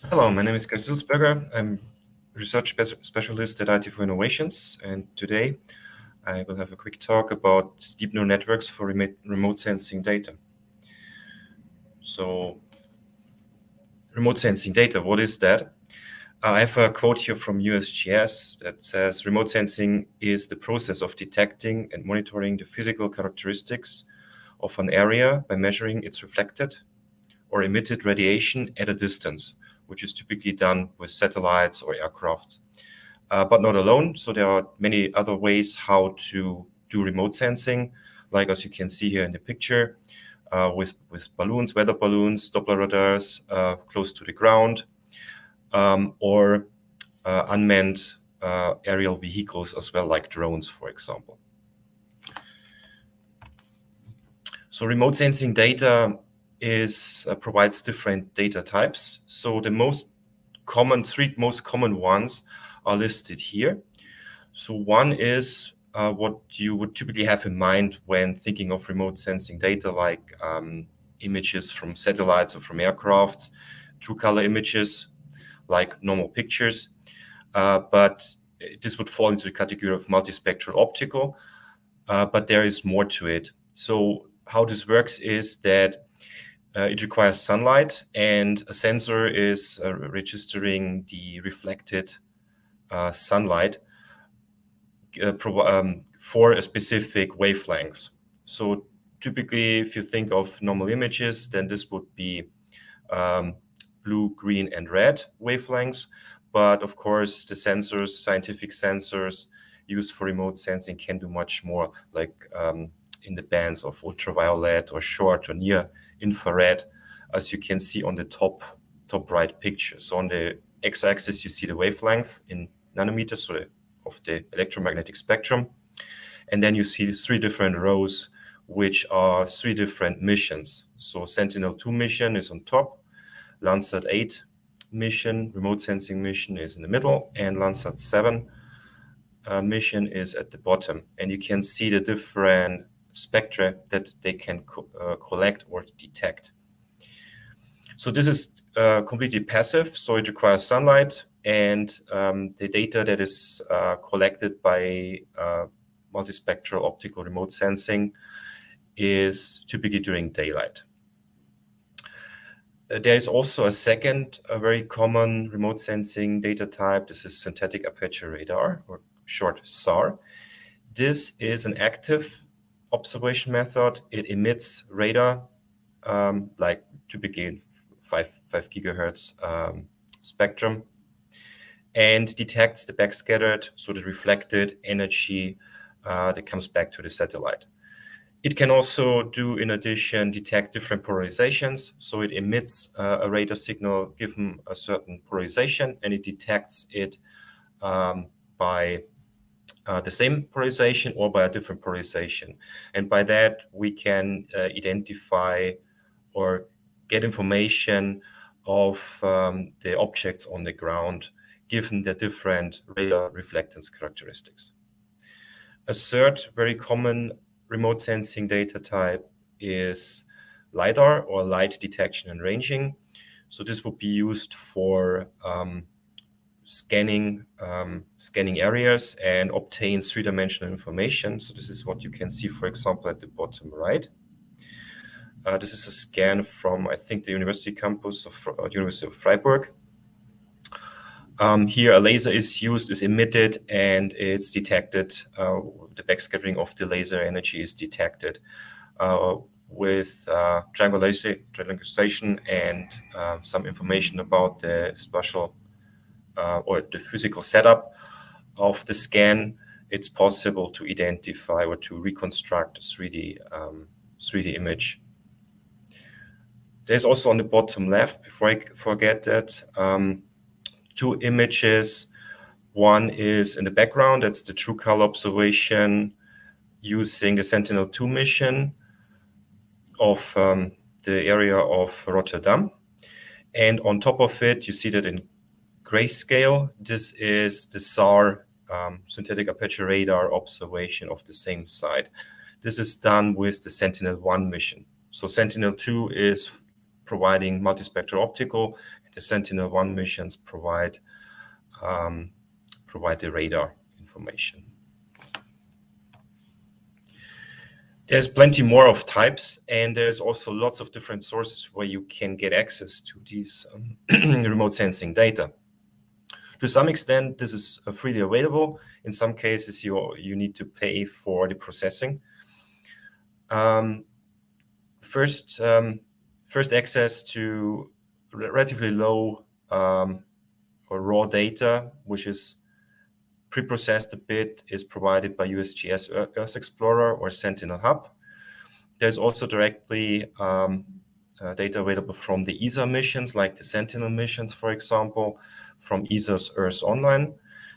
Hello, my name is Gerd Sulzberger. I'm research specialist at IT for Innovations, and today I will have a quick talk about deep neural networks for remote sensing data. So, remote sensing data, what is that? I have a quote here from USGS that says, remote sensing is the process of detecting and monitoring the physical characteristics of an area by measuring its reflected or emitted radiation at a distance, which is typically done with satellites or aircrafts. But not alone. So there are many other ways how to do remote sensing, like as you can see here in the picture, with balloons, weather balloons, Doppler radars close to the ground, or unmanned aerial vehicles as well, like drones, for example. So remote sensing data provides different data types. So the three most common ones are listed here. So one is what you would typically have in mind when thinking of remote sensing data, like images from satellites or from aircrafts, true color images, like normal pictures. But this would fall into the category of multispectral optical, but there is more to it. So how this works is that it requires sunlight, and a sensor is registering the reflected sunlight for a specific wavelength. So typically, if you think of normal images, then this would be blue, green, and red wavelengths. But of course, the sensors, scientific sensors used for remote sensing can do much more, like in the bands of ultraviolet or short or near infrared, as you can see on the top right picture. So on the x-axis, you see the wavelength in nanometers, so of the electromagnetic spectrum. And then you see three different rows, which are three different missions. So Sentinel-2 mission is on top, Landsat-8 mission, remote sensing mission, is in the middle, and Landsat-7 mission is at the bottom. And you can see the different spectra that they can collect or detect. So this is completely passive, so it requires sunlight, and the data that is collected by multispectral optical remote sensing is typically during daylight. There is also a second very common remote sensing data type. This is synthetic aperture radar, or short SAR. This is an active observation method. It emits radar, like typically 5 gigahertz spectrum, and detects the backscattered, so the reflected energy that comes back to the satellite. It can also do, in addition, detect different polarizations. So it emits a radar signal given a certain polarization, and it detects it by the same polarization or by a different polarization. And by that, we can identify or get information of the objects on the ground, given their different radar reflectance characteristics. A third very common remote sensing data type is LiDAR, or light detection and ranging. So this would be used for scanning areas and obtain three-dimensional information. So this is what you can see, for example, at the bottom right. This is a scan from, I think, the university campus of University of Freiburg. Here, a laser is emitted, and it's detected. The backscattering of the laser energy is detected with triangulation and some information about the spatial or the physical setup of the scan. It's possible to identify or to reconstruct a 3D image. There's also on the bottom left, before I forget that, two images. One is in the background, that's the true color observation using the Sentinel-2 mission of the area of Rotterdam. And on top of it, you see that in grayscale, this is the SAR, synthetic aperture radar observation of the same site. This is done with the Sentinel-1 mission. So Sentinel-2 is providing multispectral optical, The Sentinel-1 missions provide the radar information. There's plenty more of types, and there's also lots of different sources where you can get access to these remote sensing data. To some extent, this is freely available. In some cases, you need to pay for the processing. First access to relatively low or raw data, which is pre-processed a bit, is provided by USGS Earth Explorer or Sentinel Hub. There's also directly data available from the ESA missions, like the Sentinel missions, for example, from ESA's Earth Online.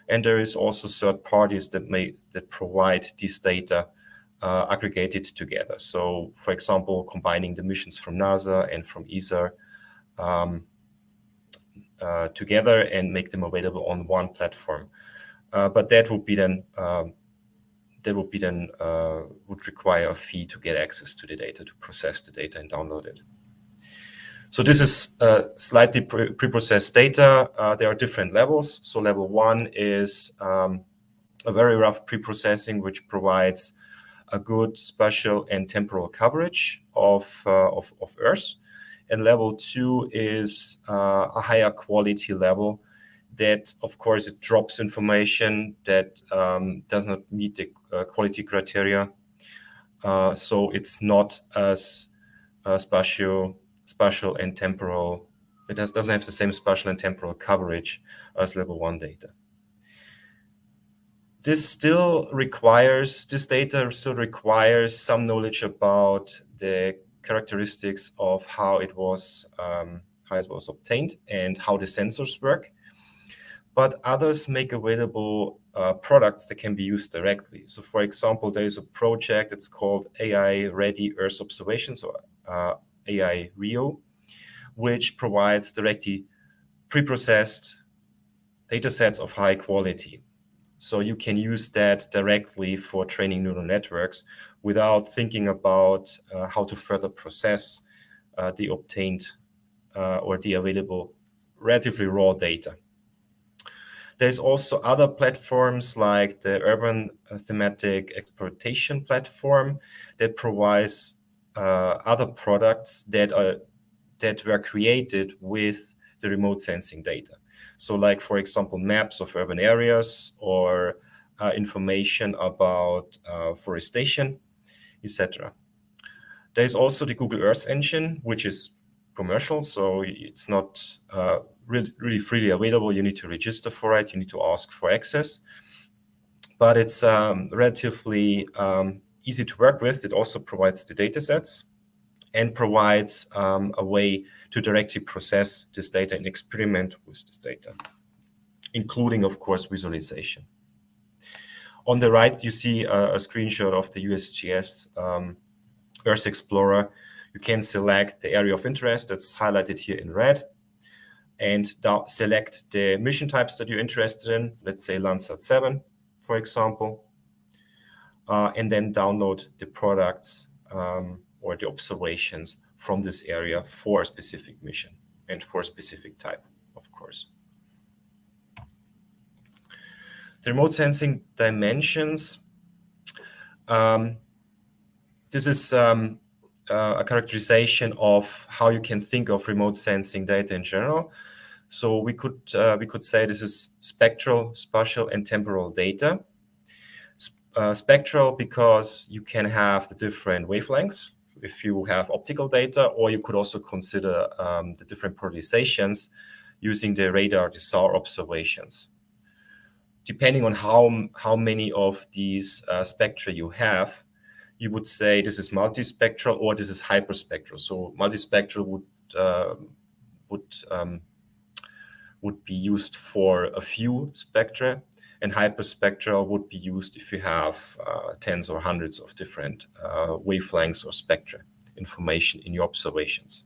And there is also third parties that provide this data aggregated together. So, for example, combining the missions from NASA and from ESA together and make them available on one platform. But that would require a fee to get access to the data, to process the data and download it. So this is slightly pre-processed data. There are different levels. So level 1 is a very rough pre-processing, which provides a good spatial and temporal coverage of Earth. And level 2 is a higher quality level that, of course, it drops information that does not meet the quality criteria. So it's not as spatial and temporal. It doesn't have the same spatial and temporal coverage as level 1 data. This data still requires some knowledge about the characteristics of how it was obtained and how the sensors work. But others make available products that can be used directly. So, for example, there is a project that's called AI Ready Earth Observation, so AI RIO, which provides directly pre-processed data sets of high quality. So you can use that directly for training neural networks without thinking about how to further process the obtained or the available relatively raw data. There's also other platforms like the Urban Thematic Exploitation Platform that provides other products that were created with the remote sensing data. So like, for example, maps of urban areas or information about forestation, etc. There's also the Google Earth Engine, which is commercial, so it's not really freely available. You need to register for it. You need to ask for access. But it's relatively easy to work with. It also provides the data sets and provides a way to directly process this data and experiment with this data, including, of course, visualization. On the right, you see a screenshot of the USGS Earth Explorer. You can select the area of interest that's highlighted here in red and select the mission types that you're interested in, let's say Landsat 7, for example, and then download the products or the observations from this area for a specific mission and for a specific type, of course. The remote sensing dimensions. This is a characterization of how you can think of remote sensing data in general. So we could say this is spectral, spatial, and temporal data. Spectral because you can have the different wavelengths if you have optical data, or you could also consider the different polarizations using the radar, the SAR observations. Depending on how many of these spectra you have, you would say this is multispectral or this is hyperspectral. So multispectral would be used for a few spectra, and hyperspectral would be used if you have tens or hundreds of different wavelengths or spectra information in your observations.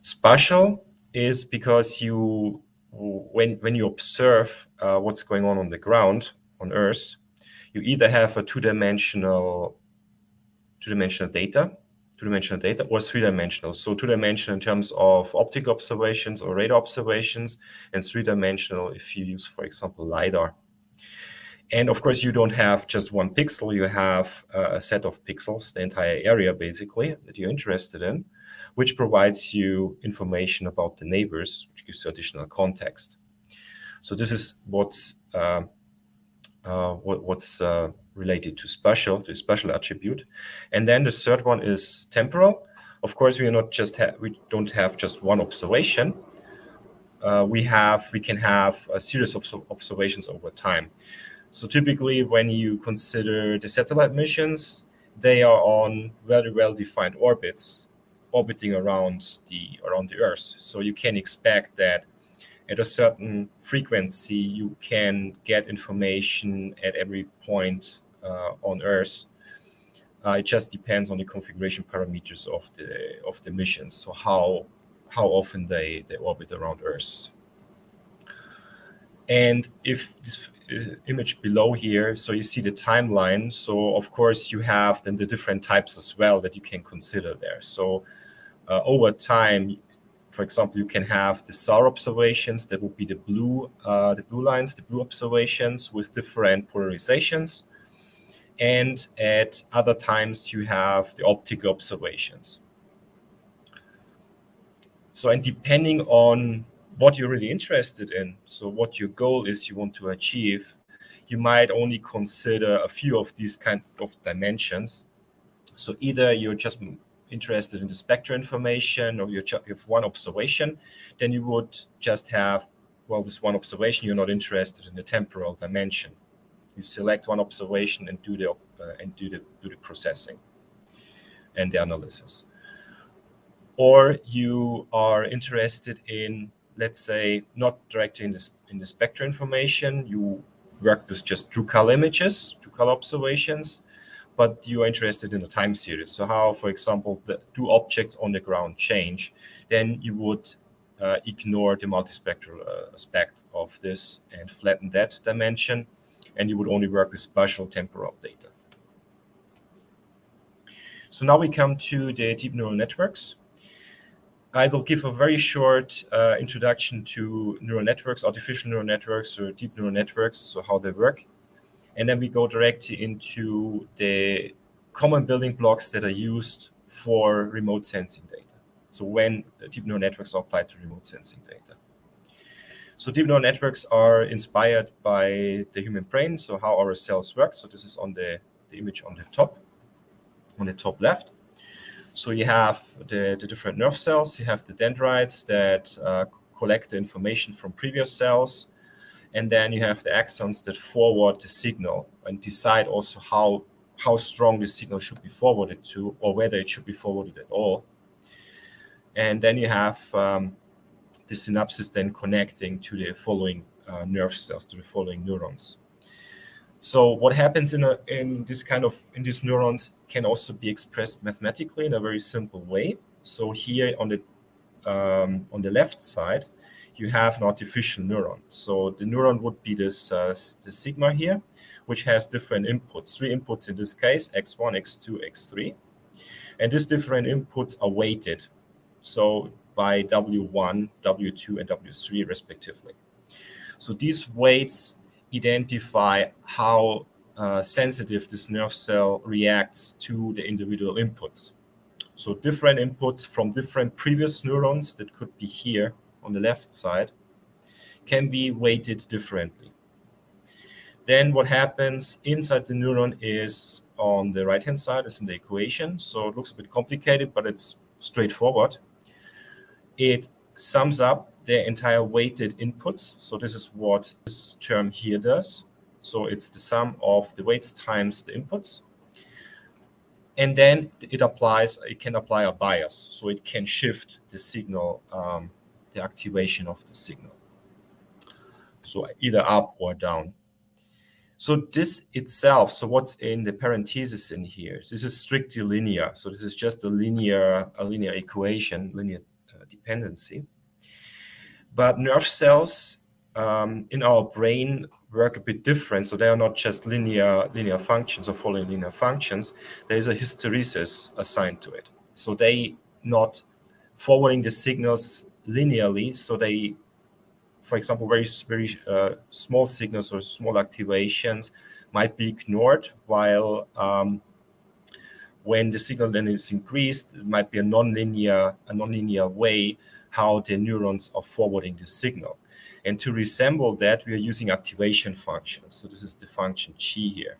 Spatial is because when you observe what's going on the ground on Earth, you either have a two-dimensional data two-dimensional data, or three-dimensional. So two-dimensional in terms of optical observations or radar observations, and three-dimensional if you use, for example, LiDAR. And of course, you don't have just one pixel, you have a set of pixels, the entire area basically that you're interested in, which provides you information about the neighbors, which gives you additional context. So this is what's related to special attribute. And then the third one is temporal. Of course, we don't have just one observation. We can have a series of observations over time. So typically, when you consider the satellite missions, they are on very well-defined orbits, orbiting around the Earth. So you can expect that at a certain frequency, you can get information at every point on Earth. It just depends on the configuration parameters of the missions. So how often they orbit around Earth. And if this image below here, so you see the timeline. So of course you have then the different types as well that you can consider there. So over time, for example, you can have the SAR observations. That would be the blue lines, the blue observations with different polarizations. And at other times, you have the optical observations. So, and depending on what you're really interested in, so what your goal is you want to achieve, you might only consider a few of these kind of dimensions. So either you're just interested in the spectral information, or you have one observation, then you would just have, well, this one observation. You're not interested in the temporal dimension. You select one observation and do the processing and the analysis. Or you are interested in, let's say, not directly in the spectral information. You work with just true color images, true color observations, but you are interested in a time series. So how, for example, the two objects on the ground change, then you would ignore the multispectral aspect of this and flatten that dimension, and you would only work with spatial temporal data. So now we come to the deep neural networks. I will give a very short introduction to neural networks, artificial neural networks, or deep neural networks, so how they work. And then we go directly into the common building blocks that are used for remote sensing data. So when deep neural networks are applied to remote sensing data. So deep neural networks are inspired by the human brain, so how our cells work. So this is on the image on the top left. So you have the different nerve cells. You have the dendrites that collect the information from previous cells. And then you have the axons that forward the signal and decide also how strong the signal should be forwarded to, or whether it should be forwarded at all. And then you have the synapses then connecting to the following nerve cells, to the following neurons. So what happens in these neurons can also be expressed mathematically in a very simple way. So here on the left side, you have an artificial neuron. So the neuron would be this the sigma here, which has different inputs, 3 inputs in this case, x1, x2, x3. And these different inputs are weighted, so by W1, W2, and W3 respectively. So these weights identify how sensitive this nerve cell reacts to the individual inputs. So different inputs from different previous neurons that could be here on the left side can be weighted differently. Then what happens inside the neuron is on the right-hand side, is in the equation. So it looks a bit complicated, but it's straightforward. It sums up the entire weighted inputs. So this is what this term here does. So it's the sum of the weights times the inputs. And then it can apply a bias. So it can shift the signal, the activation of the signal. So either up or down. So this itself, so what's in the parenthesis in here, this is strictly linear. So this is just a linear equation, linear dependency. But nerve cells in our brain work a bit different. So they are not just linear functions or following linear functions. There is a hysteresis assigned to it. So they not forwarding the signals linearly. So they, for example, very small signals or small activations might be ignored, while when the signal then is increased, it might be a nonlinear way how the neurons are forwarding the signal. And to resemble that, we are using activation functions. So this is the function G here,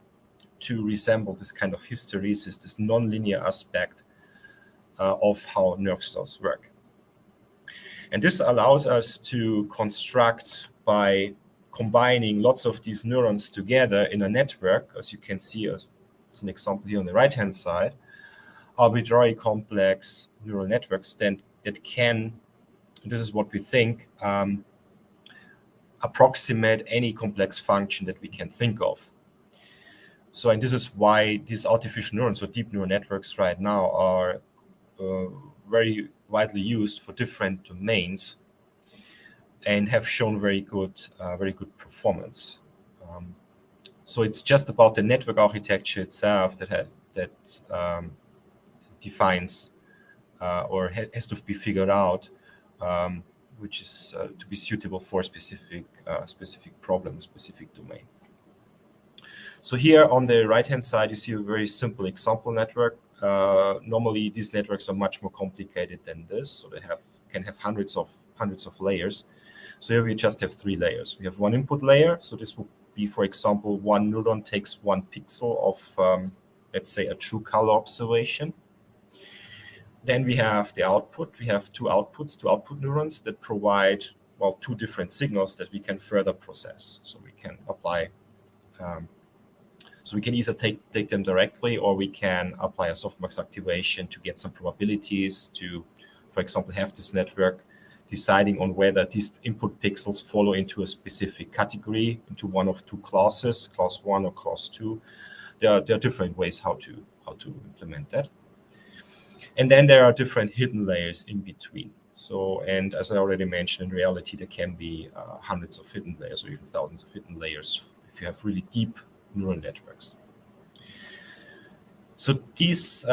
to resemble this kind of hysteresis, this nonlinear aspect of how nerve cells work. And this allows us to construct, by combining lots of these neurons together in a network, as you can see as an example here on the right-hand side, arbitrary complex neural networks that can, this is what we think, approximate any complex function that we can think of. So, and this is why these artificial neurons or deep neural networks right now are very widely used for different domains and have shown very good performance. So it's just about the network architecture itself that defines or has to be figured out, which is to be suitable for a specific problem, specific domain. So here on the right-hand side, you see a very simple example network. Normally, these networks are much more complicated than this, so they can have hundreds of layers. So here we just have 3 layers. We have one input layer. So this would be, for example, one neuron takes 1 pixel of, let's say, a true color observation. Then we have the output. We have 2 outputs, 2 output neurons that provide, well, 2 different signals that we can further process. So we can apply, so we can either take them directly, or we can apply a softmax activation to get some probabilities to, for example, have this network deciding on whether these input pixels follow into a specific category, into one of 2 classes, class 1 or class 2. There are different ways how to implement that. And then there are different hidden layers in between. So, and as I already mentioned, in reality, there can be hundreds of hidden layers or even thousands of hidden layers if you have really deep neural networks. So these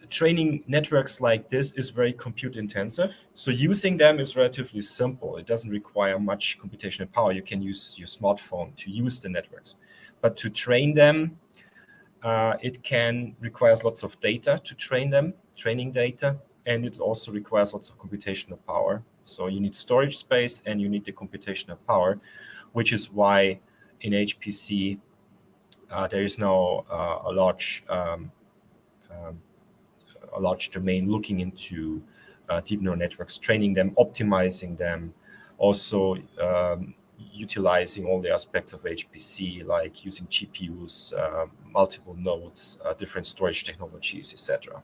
training networks like this is very compute intensive. So using them is relatively simple. It doesn't require much computational power. You can use your smartphone to use the networks. But to train them, it requires lots of data to train them, training data, and it also requires lots of computational power. So you need storage space and you need the computational power, which is why in HPC there is now a large domain looking into deep neural networks, training them, optimizing them, also utilizing all the aspects of HPC, like using GPUs, multiple nodes, different storage technologies, etc.,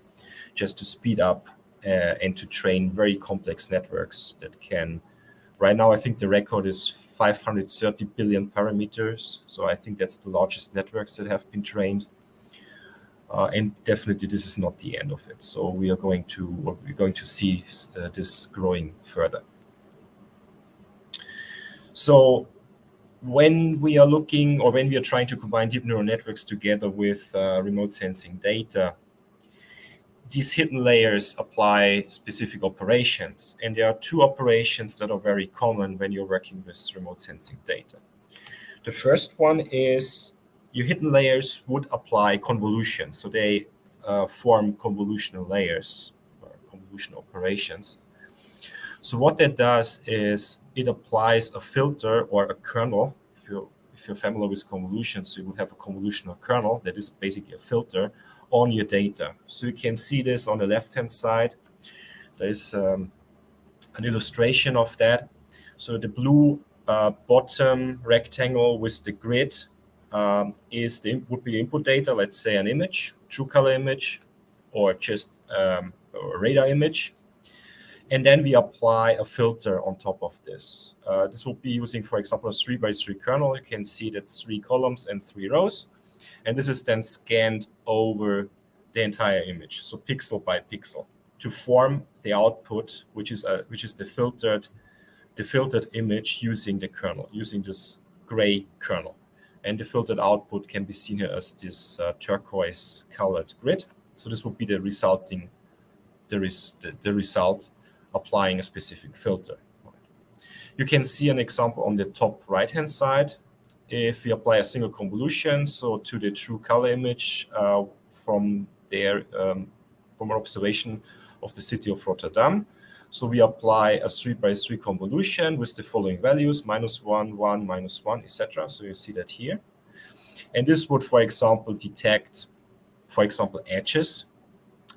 just to speed up and to train very complex networks that can. Right now, I think the record is 530 billion parameters. So I think that's the largest networks that have been trained. And definitely, this is not the end of it. So we're going to see this growing further. So when we are looking, or when we are trying to combine deep neural networks together with remote sensing data, these hidden layers apply specific operations. And there are 2 operations that are very common when you're working with remote sensing data. The first one is your hidden layers would apply convolution. So they form convolutional layers or convolutional operations. So what that does is it applies a filter or a kernel. If you're familiar with convolutions, you would have a convolutional kernel that is basically a filter on your data. So you can see this on the left-hand side. There's an illustration of that. So the blue bottom rectangle with the grid would be the input data, let's say an image, true color image, or just a radar image. And then we apply a filter on top of this. This will be using, for example, a 3x3 kernel. You can see that's 3 columns and 3 rows. And this is then scanned over the entire image, so pixel by pixel, to form the output, which is the filtered image using the kernel, using this gray kernel. And the filtered output can be seen here as this turquoise colored grid. So this would be the resulting the result applying a specific filter. You can see an example on the top right-hand side. If we apply a single convolution, so to the true color image from there, from an observation of the city of Rotterdam. So we apply a 3x3 convolution with the following values, -1, 1, -1, etc. So you see that here. And this would, for example, detect, for example, edges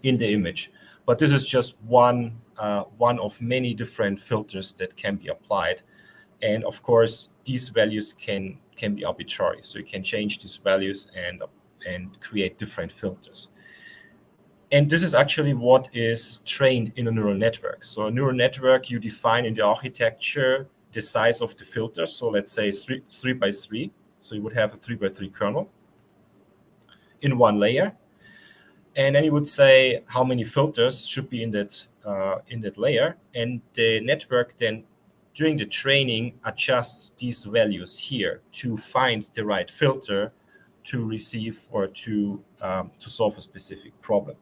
in the image. But this is just one of many different filters that can be applied. And of course, these values can be arbitrary. So you can change these values and create different filters. And this is actually what is trained in a neural network. So a neural network, you define in the architecture the size of the filters. So let's say 3x3. So you would have a 3x3 kernel in one layer. And then you would say how many filters should be in that layer. And the network then, during the training, adjusts these values here to find the right filter to receive or to solve a specific problem.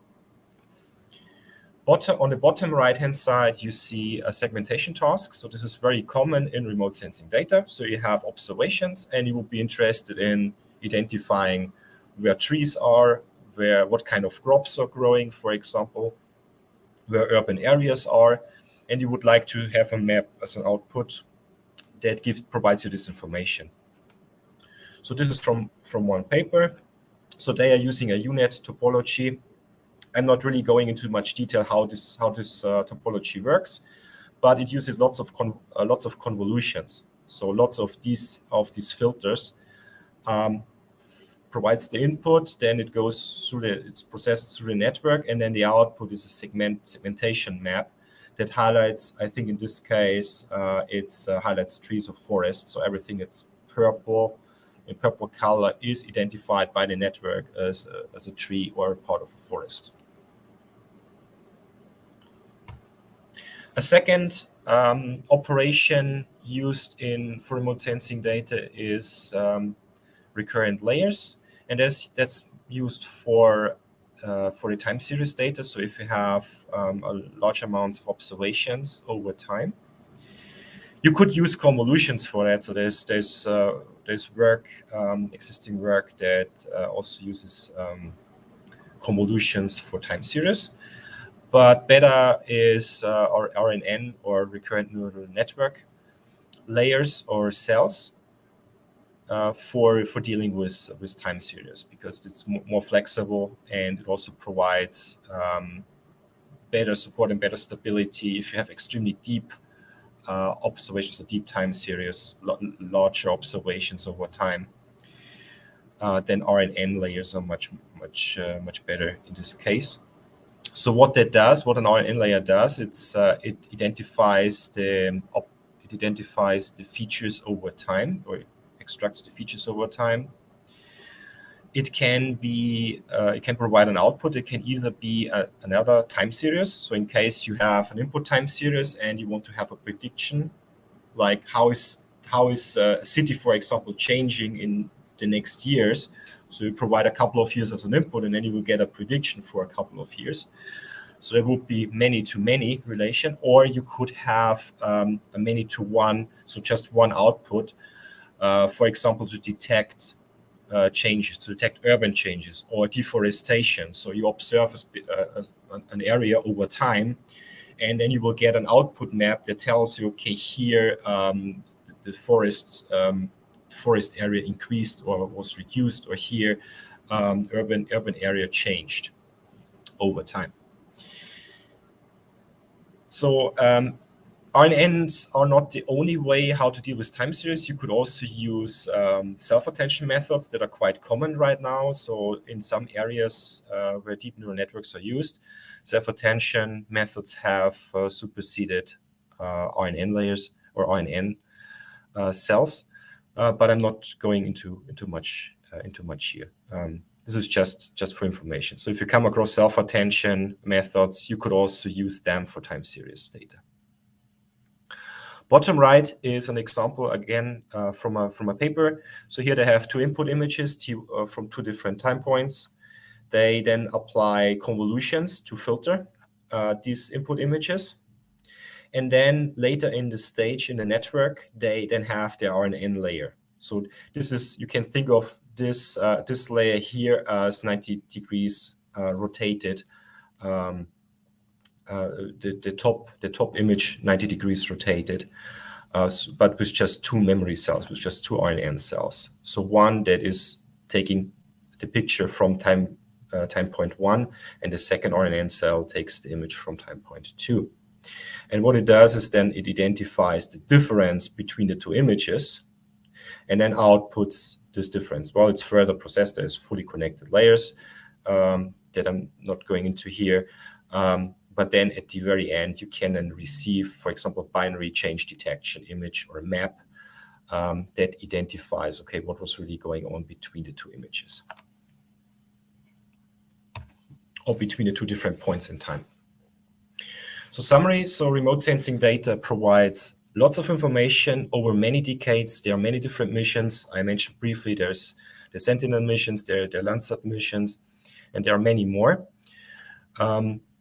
On the bottom right-hand side, you see a segmentation task. So this is very common in remote sensing data. So you have observations, and you will be interested in identifying where trees are, what kind of crops are growing, for example, where urban areas are, and you would like to have a map as an output that provides you this information. So this is from one paper. So they are using a UNet topology. I'm not really going into much detail how this topology works, but it uses lots of convolutions. So lots of these filters provides the input, then it goes through it's processed through the network, and then the output is a segmentation map that highlights, I think in this case, highlights trees or forests. So everything that's purple, in purple color, is identified by the network as a tree or a part of a forest. A second operation used for remote sensing data is recurrent layers, and that's used for the time series data. So if you have a large amounts of observations over time, you could use convolutions for that. So there's existing work that also uses convolutions for time series. But better is our RNN, or recurrent neural network layers or cells for dealing with time series, because it's more flexible, and it also provides better support and better stability if you have extremely deep observations, or deep time series, larger observations over time. Then RNN layers are much better in this case. So what an RNN layer does, it identifies the features over time, or extracts the features over time. It can provide an output. It can either be another time series. So in case you have an input time series and you want to have a prediction, like how is a city, for example, changing in the next years. So you provide a couple of years as an input, and then you will get a prediction for a couple of years. So there would be many-to-many relation, or you could have a many-to-one, so just one output, for example, to detect changes, to detect urban changes or deforestation. So you observe an area over time, and then you will get an output map that tells you, okay, here the forest area increased or was reduced, or here urban area changed over time. So RNNs are not the only way how to deal with time series. You could also use self-attention methods that are quite common right now. So in some areas where deep neural networks are used, self-attention methods have superseded RNN layers or RNN cells. But I'm not going into much here. This is just for information. So if you come across self-attention methods, you could also use them for time series data. Bottom right is an example, again, from a paper. So here they have two input images from two different time points. They then apply convolutions to filter these input images. And then later in the stage in the network, they then have their RNN layer. So this is, you can think of this this layer here as 90 degrees rotated. The top image 90 degrees rotated, but with just two memory cells, with just two RNN cells. So one that is taking the picture from time point 1, and the second RNN cell takes the image from time point 2. And what it does is then it identifies the difference between the two images and then outputs this difference. Well, it's further processed as fully connected layers that I'm not going into here. But then at the very end, you can then receive, for example, binary change detection image or a map that identifies, okay, what was really going on between the two images or between the two different points in time. So summary, so remote sensing data provides lots of information over many decades. There are many different missions. I mentioned briefly, there's the Sentinel missions, there are Landsat missions, and there are many more.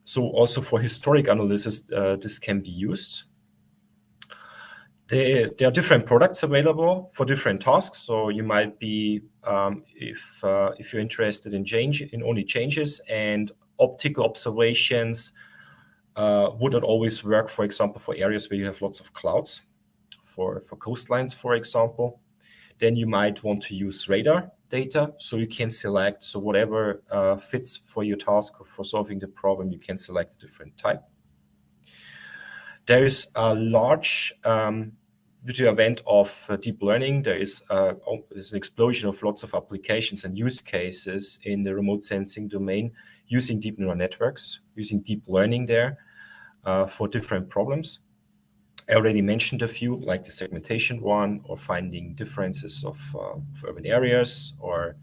So also for historic analysis, this can be used. There are different products available for different tasks. So you might be, if you're interested in only changes and optical observations, would not always work, for example, for areas where you have lots of clouds, for coastlines, for example. Then you might want to use radar data, so you can select, so whatever fits for your task or for solving the problem, you can select a different type. There is a large, due to the event of deep learning, there's an explosion of lots of applications and use cases in the remote sensing domain using deep neural networks, using deep learning there for different problems. I already mentioned a few, like the segmentation one, or finding differences of urban areas, or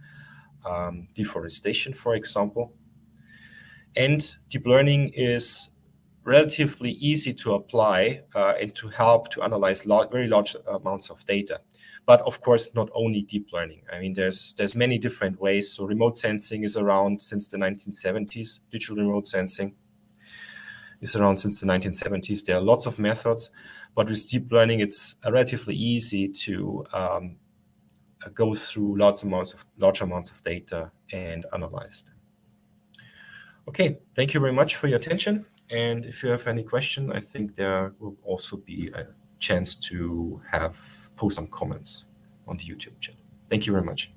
deforestation, for example. And deep learning is relatively easy to apply and to help to analyze very large amounts of data. But of course, not only deep learning. I mean, there's many different ways. So remote sensing is around since the 1970s. Digital remote sensing is around since the 1970s. There are lots of methods, but with deep learning, it's relatively easy to go through large amounts of data and analyze them. Okay, thank you very much for your attention. And if you have any question, I think there will also be a chance to post some comments on the YouTube channel. Thank you very much.